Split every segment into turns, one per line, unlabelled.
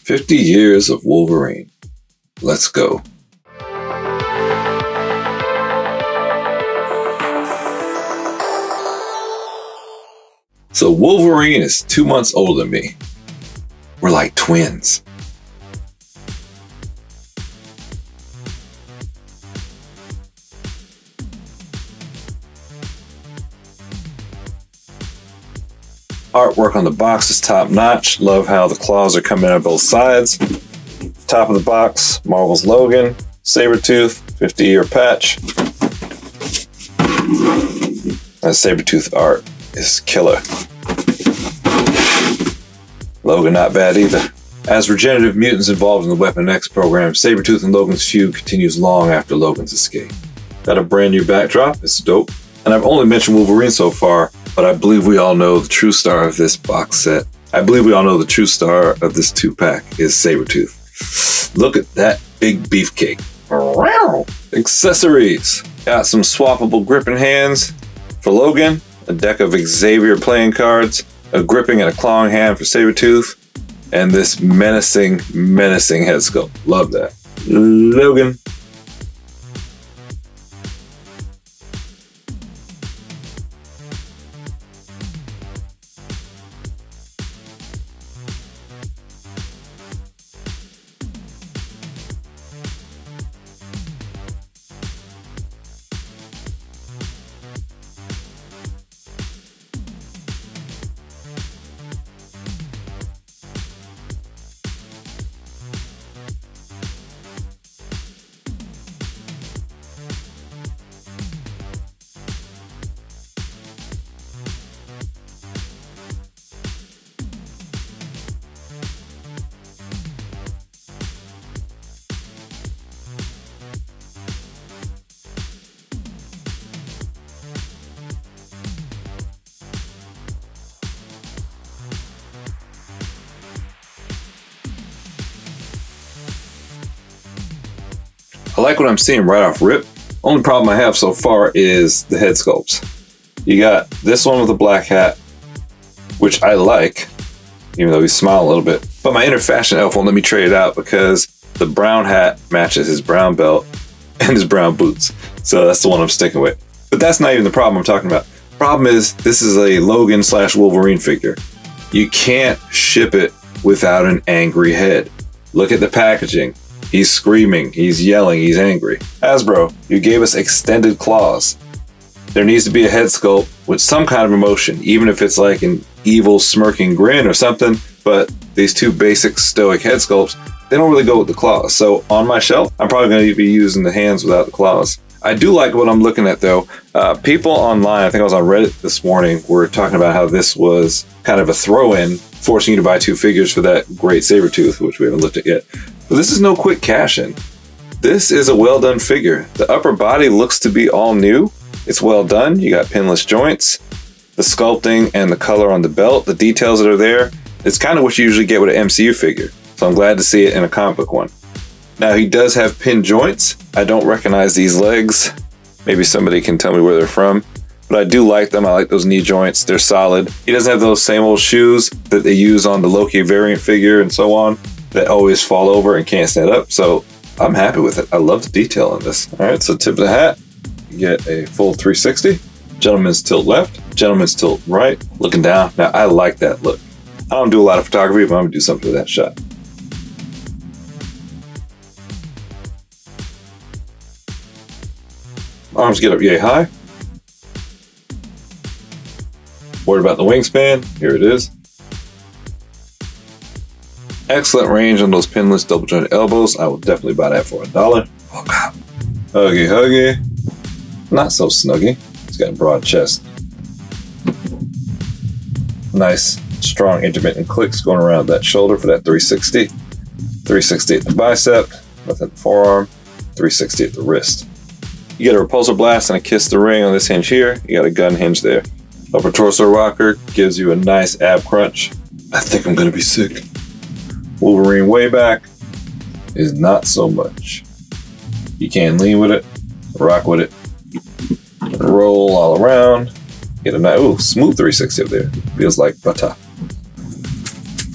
50 years of Wolverine. Let's go. So Wolverine is 2 months older than me. We're like twins. Artwork on the box is top notch. Love how the claws are coming out of both sides. Top of the box, Marvel's Logan, Sabretooth, 50-year patch. That Sabretooth art is killer. Logan not bad either. As regenerative mutants involved in the Weapon X program, Sabretooth and Logan's feud continues long after Logan's escape. Got a brand new backdrop, it's dope. And I've only mentioned Wolverine so far, but I believe we all know the true star of this box set. I believe we all know the true star of this 2-pack is Sabretooth. Look at that big beefcake. Accessories. Got some swappable gripping hands for Logan, a deck of Xavier playing cards, a gripping and a clawing hand for Sabretooth, and this menacing head sculpt. Love that. Logan. I like what I'm seeing right off rip. Only problem I have so far is the head sculpts. You got this one with a black hat, which I like, even though he's smiling a little bit. But my inner fashion elf won't let me trade it out because the brown hat matches his brown belt and his brown boots. So that's the one I'm sticking with. But that's not even the problem I'm talking about. Problem is, this is a Logan / Wolverine figure. You can't ship it without an angry head. Look at the packaging. He's screaming, he's yelling, he's angry. Hasbro, you gave us extended claws. There needs to be a head sculpt with some kind of emotion, even if it's like an evil smirking grin or something, but these two basic stoic head sculpts, they don't really go with the claws. So on my shelf, I'm probably going to be using the hands without the claws. I do like what I'm looking at though. People online, I think I was on Reddit this morning, were talking about how this was kind of a throw-in, forcing you to buy 2 figures for that great Sabretooth, which we haven't looked at yet. But this is no quick cash-in. This is a well-done figure. The upper body looks to be all new. It's well done. You got pinless joints, the sculpting and the color on the belt, the details that are there. It's kind of what you usually get with an MCU figure. So I'm glad to see it in a comic book one. Now he does have pinned joints. I don't recognize these legs. Maybe somebody can tell me where they're from. But I do like them. I like those knee joints. They're solid. He doesn't have those same old shoes that they use on the Loki variant figure and so on, that always fall over and can't stand up. So I'm happy with it. I love the detail on this. All right, so tip of the hat, you get a full 360. Gentleman's tilt left, gentleman's tilt right, looking down. Now I like that look. I don't do a lot of photography, but I'm gonna do something with that shot. Arms get up yay high. Worried about the wingspan? Here it is. Excellent range on those pinless double jointed elbows. I will definitely buy that for $1. Oh God. Huggy. Not so snuggy. It's got a broad chest. Nice, strong intermittent clicks going around that shoulder for that 360. 360 at the bicep, within the forearm, 360 at the wrist. You get a repulsor blast and a kiss the ring on this hinge here. You got a gun hinge there. Upper torso rocker gives you a nice ab crunch. I think I'm gonna be sick. Wolverine way back is not so much. You can lean with it, rock with it, roll all around, get a nice, ooh, smooth 360 up there. Feels like butter.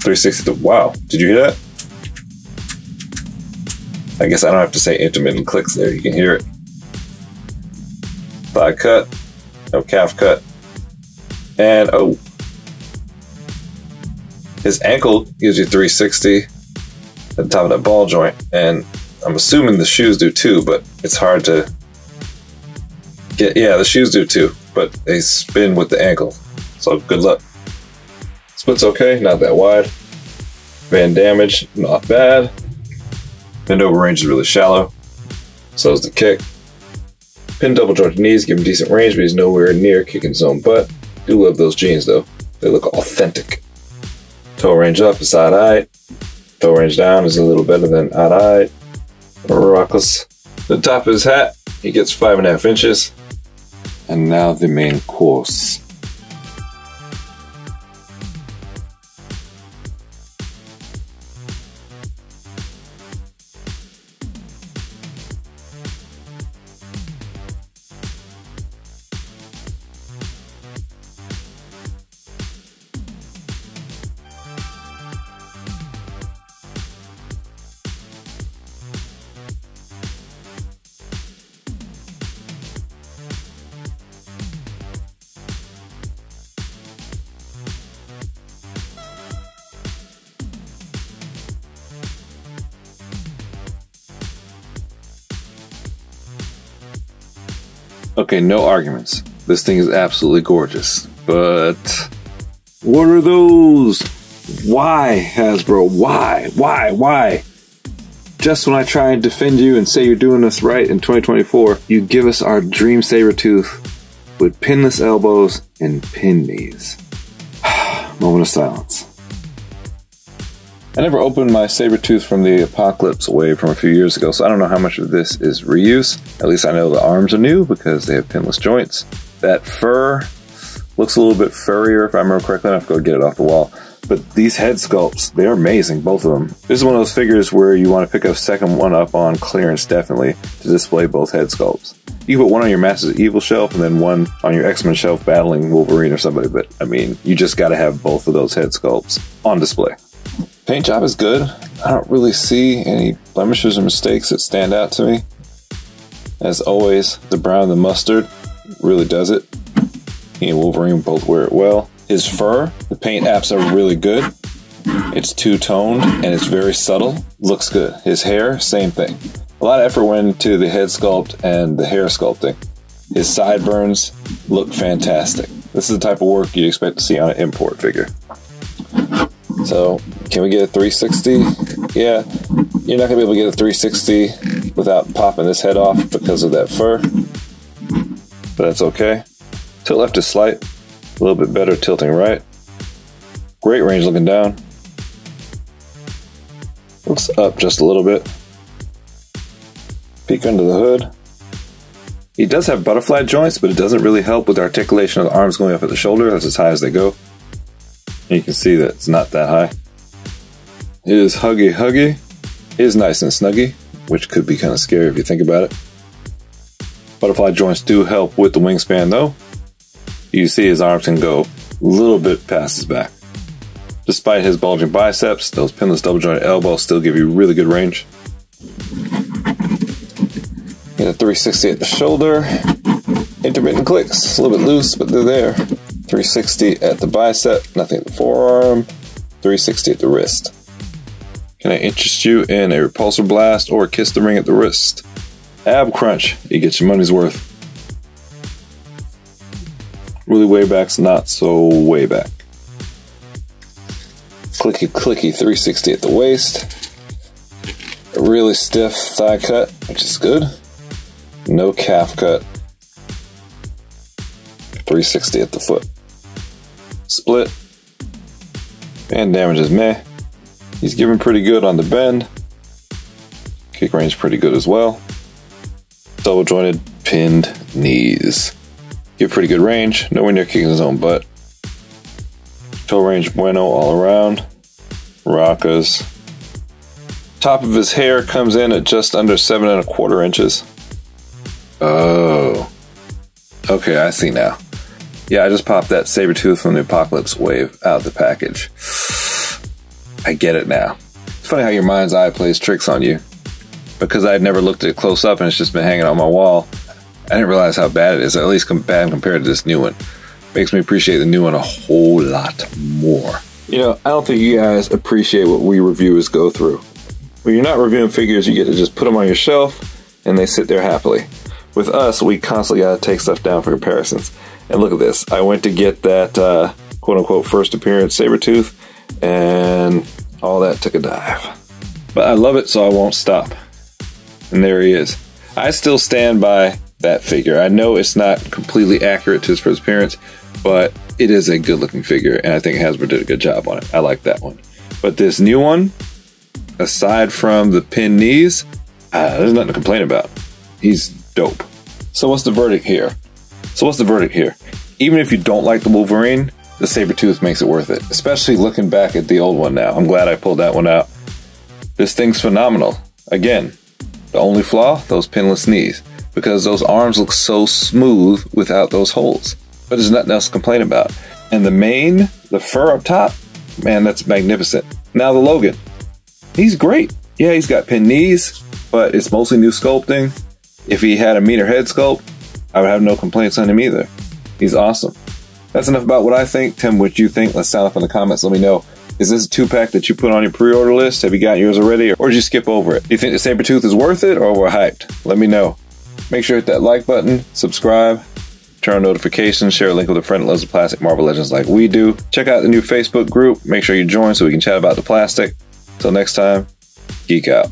360, wow, did you hear that? I guess I don't have to say intermittent clicks there, you can hear it. Thigh cut, no calf cut, and oh, his ankle gives you 360 at the top of that ball joint, and I'm assuming the shoes do too, but it's hard to get. Yeah, the shoes do too, but they spin with the ankle, so good luck. Split's okay, not that wide. Band damage, not bad. Bend over range is really shallow, so is the kick. Pin double jointed knees give him decent range, but he's nowhere near kicking his own butt. Do love those jeans though, they look authentic. Toe range up is side-eyed. Toe range down is a little better than odd-eyed. Rockless. The top of his hat, he gets 5.5 inches. And now the main course. Okay, no arguments. This thing is absolutely gorgeous. But what are those? Why, Hasbro? Why? Just when I try and defend you and say you're doing us right in 2024, you give us our dream Sabretooth with pinless elbows and pin knees. Moment of silence. I never opened my Sabretooth from the Apocalypse wave from a few years ago, so I don't know how much of this is reuse. At least I know the arms are new because they have pinless joints. That fur looks a little bit furrier, if I remember correctly. I have to go get it off the wall. But these head sculpts, they're amazing, both of them. This is one of those figures where you want to pick a second one up on clearance, definitely, to display both head sculpts. You can put one on your Masters of Evil shelf and then one on your X-Men shelf battling Wolverine or somebody, but I mean, you just gotta have both of those head sculpts on display. Paint job is good. I don't really see any blemishes or mistakes that stand out to me. As always, the brown and the mustard really does it. He and Wolverine both wear it well. His fur, the paint apps are really good. It's two-toned and it's very subtle. Looks good. His hair, same thing. A lot of effort went into the head sculpt and the hair sculpting. His sideburns look fantastic. This is the type of work you'd expect to see on an import figure. So, can we get a 360? Yeah, you're not going to be able to get a 360 without popping this head off because of that fur. But that's okay. Tilt left is slight. A little bit better tilting right. Great range looking down. Looks up just a little bit. Peek under the hood. He does have butterfly joints, but it doesn't really help with the articulation of the arms going up at the shoulder. That's as high as they go. You can see that it's not that high. It is huggy. It is nice and snuggy, which could be kind of scary if you think about it. Butterfly joints do help with the wingspan though. You see his arms can go a little bit past his back. Despite his bulging biceps, those pinless double jointed elbows still give you really good range. Get a 360 at the shoulder. Intermittent clicks, a little bit loose, but they're there. 360 at the bicep, nothing at the forearm. 360 at the wrist. Can I interest you in a repulsor blast or kiss the ring at the wrist? Ab crunch, you get your money's worth. Really way back's not so way back. Clicky 360 at the waist. A really stiff thigh cut, which is good. No calf cut. 360 at the foot. Split. Band damage is meh. He's giving pretty good on the bend. Kick range pretty good as well. Double jointed pinned knees. Give pretty good range. Nowhere near kicking his own butt. Toe range bueno all around. Rockas. Top of his hair comes in at just under 7¼ inches. Oh. Okay, I see now. Yeah, I just popped that Sabretooth from the Apocalypse wave out of the package. I get it now. It's funny how your mind's eye plays tricks on you. because I'd never looked at it close up and it's just been hanging on my wall, I didn't realize how bad it is, at least bad compared to this new one. Makes me appreciate the new one a whole lot more. You know, I don't think you guys appreciate what we reviewers go through. When you're not reviewing figures, you get to just put them on your shelf and they sit there happily. With us, we constantly got to take stuff down for comparisons. And look at this. I went to get that quote-unquote first appearance Sabretooth, and all that took a dive. But I love it, so I won't stop. And there he is. I still stand by that figure. I know it's not completely accurate to his first appearance, but it is a good-looking figure, and I think Hasbro did a good job on it. I like that one. But this new one, aside from the pinned knees, there's nothing to complain about. He's dope. So what's the verdict here? Even if you don't like the Wolverine, the Sabretooth makes it worth it. Especially looking back at the old one now. I'm glad I pulled that one out. This thing's phenomenal. Again, the only flaw, those pinless knees. Because those arms look so smooth without those holes. But there's nothing else to complain about. And the mane, the fur up top, man, that's magnificent. Now the Logan. He's great. Yeah, he's got pinned knees, but it's mostly new sculpting. If he had a meaner head sculpt, I would have no complaints on him either. He's awesome. That's enough about what I think. Tim, what you think? Let's sound off in the comments. Let me know. Is this a 2-pack that you put on your pre-order list? Have you got yours already? Or did you skip over it? Do you think the Sabretooth is worth it, or we're hyped? Let me know. Make sure to hit that like button, subscribe, turn on notifications, share a link with a friend that loves the plastic Marvel Legends like we do. Check out the new Facebook group. Make sure you join so we can chat about the plastic. Till next time, geek out.